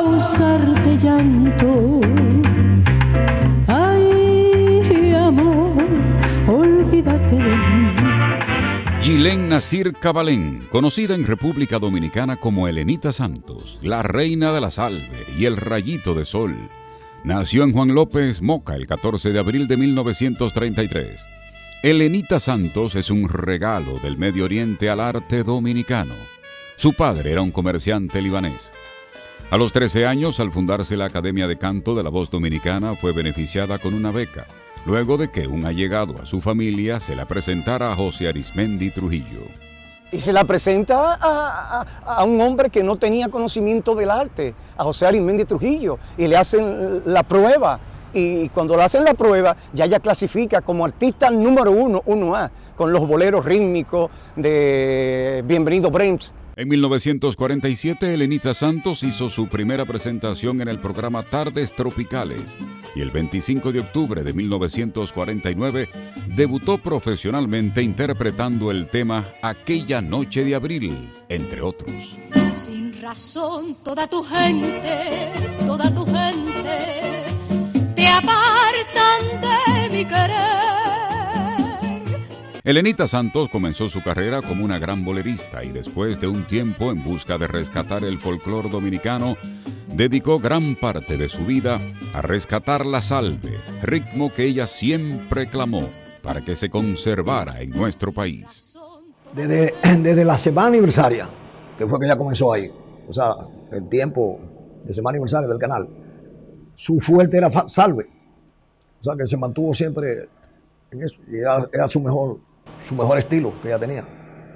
causarte llanto. Ay, amor, olvídate de mí. Gilén Nasir Cabalén, conocida en República Dominicana como Elenita Santos, la reina de la salve y el rayito de sol, nació en Juan López, Moca, el 14 de abril de 1933. Elenita Santos es un regalo del Medio Oriente al arte dominicano. Su padre era un comerciante libanés. A los 13 años, al fundarse la Academia de Canto de la Voz Dominicana, fue beneficiada con una beca, luego de que un allegado a su familia se la presentara a José Arismendi Trujillo. Y se la presenta a un hombre que no tenía conocimiento del arte, a José Arismendi Trujillo, y le hacen la prueba. Y cuando le hacen la prueba, ya ella clasifica como artista número 1A, con los boleros rítmicos de Bienvenido Brems. En 1947, Elenita Santos hizo su primera presentación en el programa Tardes Tropicales y el 25 de octubre de 1949 debutó profesionalmente interpretando el tema Aquella Noche de Abril, entre otros. Sin razón toda tu gente te apartan de mi querer. Elenita Santos comenzó su carrera como una gran bolerista y después de un tiempo en busca de rescatar el folclore dominicano, dedicó gran parte de su vida a rescatar la salve, ritmo que ella siempre clamó para que se conservara en nuestro país. Desde la semana aniversaria, que fue que ella comenzó ahí, o sea, el tiempo de semana aniversaria del canal, su fuerte era salve, o sea que se mantuvo siempre en eso, y era su mejor estilo que ella tenía,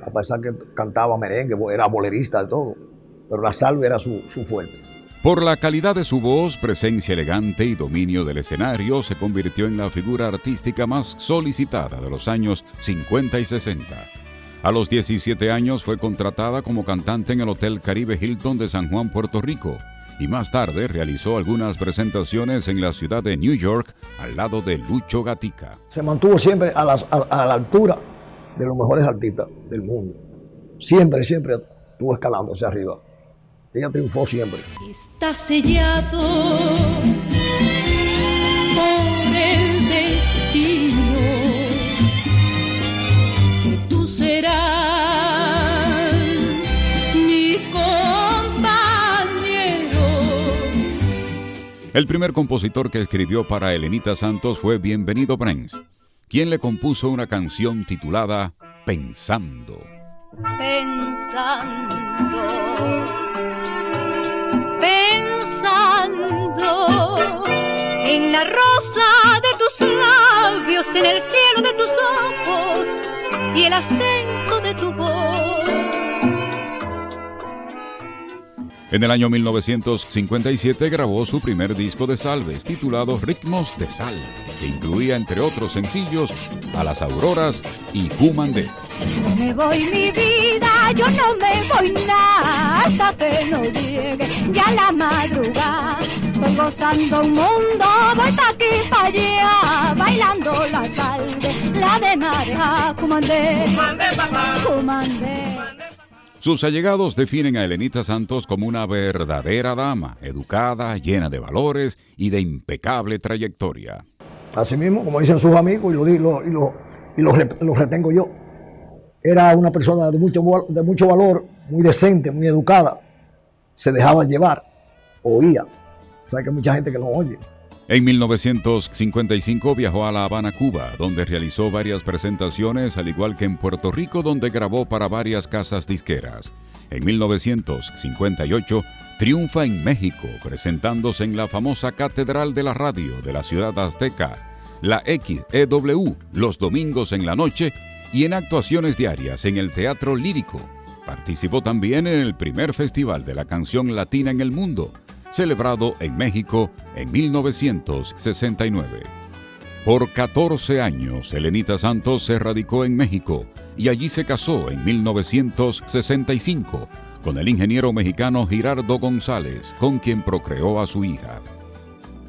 a pesar que cantaba merengue, era bolerista de todo, pero la salve era su fuerte. Por la calidad de su voz, presencia elegante y dominio del escenario, se convirtió en la figura artística más solicitada de los años 50 y 60. A los 17 años fue contratada como cantante en el Hotel Caribe Hilton de San Juan, Puerto Rico, y más tarde realizó algunas presentaciones en la ciudad de New York al lado de Lucho Gatica. Se mantuvo siempre a la altura de los mejores artistas del mundo. Siempre estuvo escalando hacia arriba. Ella triunfó siempre. Está sellado por el destino que tú serás mi compañero. El primer compositor que escribió para Elenita Santos fue Bienvenido Brems, quien le compuso una canción titulada Pensando. Pensando en la rosa de tus labios, en el cielo de tus ojos y el acento de tu voz. En el año 1957 grabó su primer disco de salves titulado Ritmos de Sal, que incluía entre otros sencillos A las Auroras y Cumandé. No me voy mi vida, yo no me voy nada hasta que no llegue ya la madrugada. Estoy gozando un mundo, voy pa' aquí pa' allá, bailando la salve, la de marea. Cumandé, papá, Cumandé. Sus allegados definen a Elenita Santos como una verdadera dama, educada, llena de valores y de impecable trayectoria. Así mismo, como dicen sus amigos, y lo retengo yo, era una persona de mucho valor, muy decente, muy educada, se dejaba llevar, oía. O sea, que hay mucha gente que no oye. En 1955 viajó a La Habana, Cuba, donde realizó varias presentaciones, al igual que en Puerto Rico, donde grabó para varias casas disqueras. En 1958 triunfa en México, presentándose en la famosa Catedral de la Radio de la ciudad azteca, la XEW, los domingos en la noche, y en actuaciones diarias en el Teatro Lírico. Participó también en el primer Festival de la Canción Latina en el mundo, celebrado en México en 1969. Por 14 años, Elenita Santos se radicó en México y allí se casó en 1965 con el ingeniero mexicano Girardo González, con quien procreó a su hija.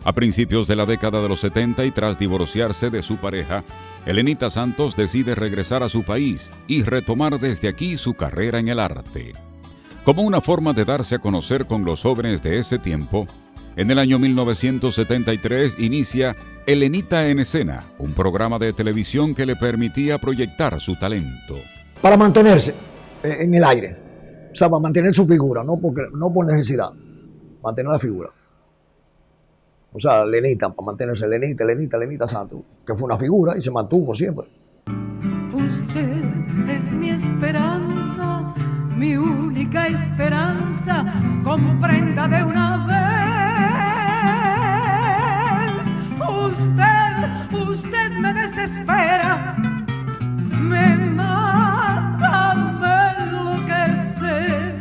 A principios de la década de los 70 y tras divorciarse de su pareja, Elenita Santos decide regresar a su país y retomar desde aquí su carrera en el arte. Como una forma de darse a conocer con los jóvenes de ese tiempo, en el año 1973 inicia Elenita en Escena, un programa de televisión que le permitía proyectar su talento. Para mantenerse en el aire, o sea, para mantener su figura, no por necesidad, mantener la figura. O sea, Lenita, para mantenerse Lenita Santos, que fue una figura y se mantuvo siempre. Usted es mi esperanza, mi única esperanza, comprenda de una vez. Usted me desespera, me mata, me enloquece,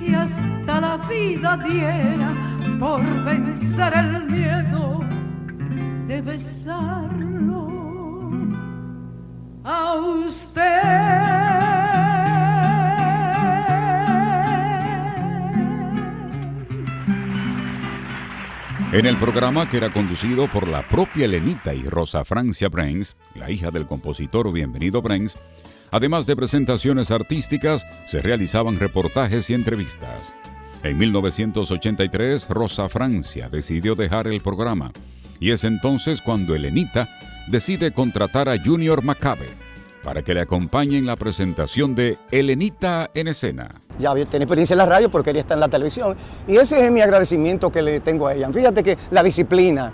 y hasta la vida diera por vencer el miedo de besarlo a usted. En el programa, que era conducido por la propia Elenita y Rosa Francia Brenz, la hija del compositor Bienvenido Brenz, además de presentaciones artísticas, se realizaban reportajes y entrevistas. En 1983, Rosa Francia decidió dejar el programa, y es entonces cuando Elenita decide contratar a Junior Macabe para que le acompañe en la presentación de Elenita en Escena. Ya tiene experiencia en la radio porque ella está en la televisión, y ese es mi agradecimiento que le tengo a ella. Fíjate que la disciplina,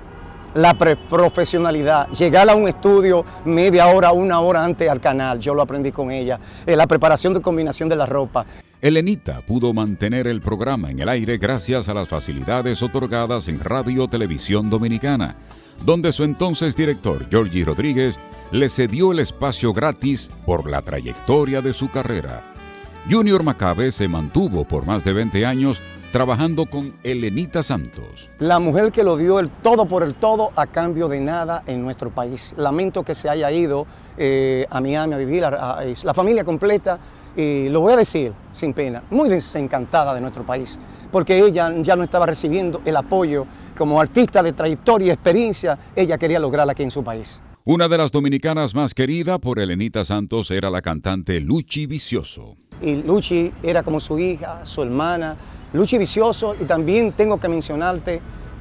la profesionalidad, llegar a un estudio media hora, una hora antes al canal, yo lo aprendí con ella, la preparación de combinación de la ropa. Elenita pudo mantener el programa en el aire gracias a las facilidades otorgadas en Radio Televisión Dominicana, donde su entonces director, Georgie Rodríguez, le cedió el espacio gratis por la trayectoria de su carrera. Junior Macabe se mantuvo por más de 20 años trabajando con Elenita Santos. La mujer que lo dio el todo por el todo a cambio de nada en nuestro país. Lamento que se haya ido a Miami a vivir, la familia completa, y lo voy a decir sin pena, muy desencantada de nuestro país, porque ella ya no estaba recibiendo el apoyo como artista de trayectoria y experiencia. Ella quería lograrla aquí en su país. Una de las dominicanas más querida por Elenita Santos era la cantante Luchi Vicioso. Y Luchi era como su hija, su hermana, Luchi Vicioso, y también tengo que mencionarte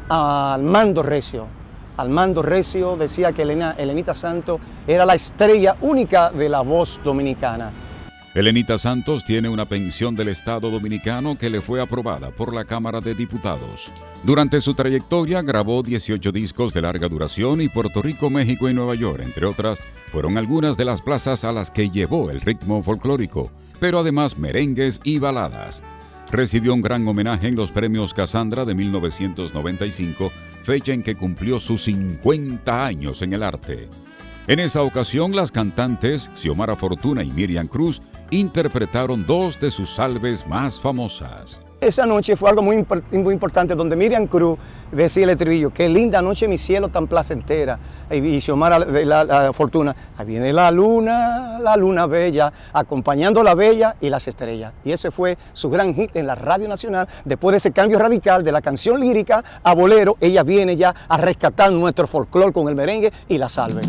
a Armando Recio. Armando Recio decía que Elenita Santos era la estrella única de la voz dominicana. Elenita Santos tiene una pensión del Estado Dominicano que le fue aprobada por la Cámara de Diputados. Durante su trayectoria grabó 18 discos de larga duración y Puerto Rico, México y Nueva York, entre otras, fueron algunas de las plazas a las que llevó el ritmo folclórico, pero además merengues y baladas. Recibió un gran homenaje en los premios Casandra de 1995, fecha en que cumplió sus 50 años en el arte. En esa ocasión, las cantantes Xiomara Fortuna y Miriam Cruz interpretaron dos de sus salves más famosas. Esa noche fue algo muy importante, donde Miriam Cruz decía el estribillo: qué linda noche, mi cielo tan placentera. Y Xiomara la Fortuna: ahí viene la luna bella, acompañando la bella y las estrellas. Y ese fue su gran hit en la Radio Nacional. Después de ese cambio radical de la canción lírica a bolero, ella viene ya a rescatar nuestro folclore con el merengue y la salve.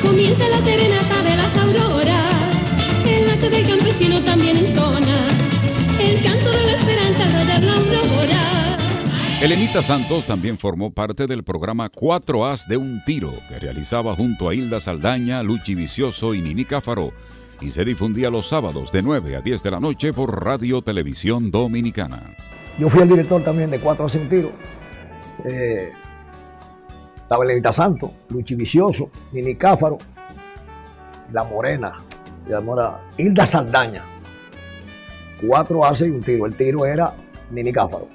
Comienza la serenata de las auroras, el arte del campesino también entona, el canto de la esperanza al rayar la aurora. Elenita Santos también formó parte del programa 4 As de un Tiro, que realizaba junto a Hilda Saldaña, Luchi Vicioso y Nini Cáfaro, y se difundía los sábados de 9 a 10 de la noche por Radio Televisión Dominicana. Yo fui el director también de 4 As de un Tiro. Estaba Elenita Santos, Luchi Vicioso, Nini Cáfaro, La Morena, Hilda Saldaña. 4 As y un Tiro. El tiro era Nini Cáfaro.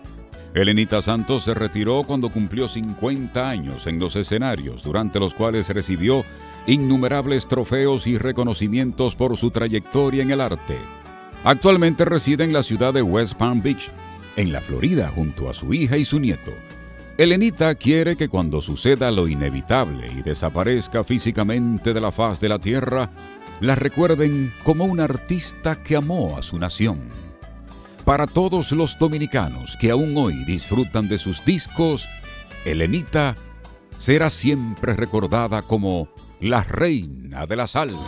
Elenita Santos se retiró cuando cumplió 50 años en los escenarios, durante los cuales recibió innumerables trofeos y reconocimientos por su trayectoria en el arte. Actualmente reside en la ciudad de West Palm Beach, en la Florida, junto a su hija y su nieto. Elenita quiere que cuando suceda lo inevitable y desaparezca físicamente de la faz de la tierra, la recuerden como una artista que amó a su nación. Para todos los dominicanos que aún hoy disfrutan de sus discos, Elenita será siempre recordada como la reina de la salsa.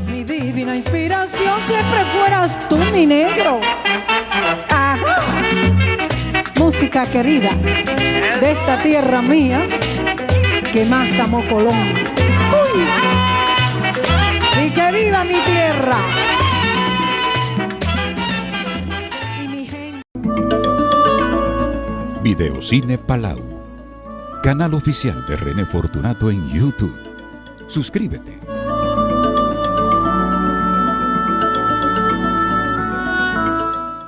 Mi divina inspiración, siempre fueras tú, mi negro. Ajá. Música querida de esta tierra mía que más amó Colón. ¡Uy! Y que viva mi tierra. Y mi gente. Videocine Palau, canal oficial de René Fortunato en YouTube. Suscríbete.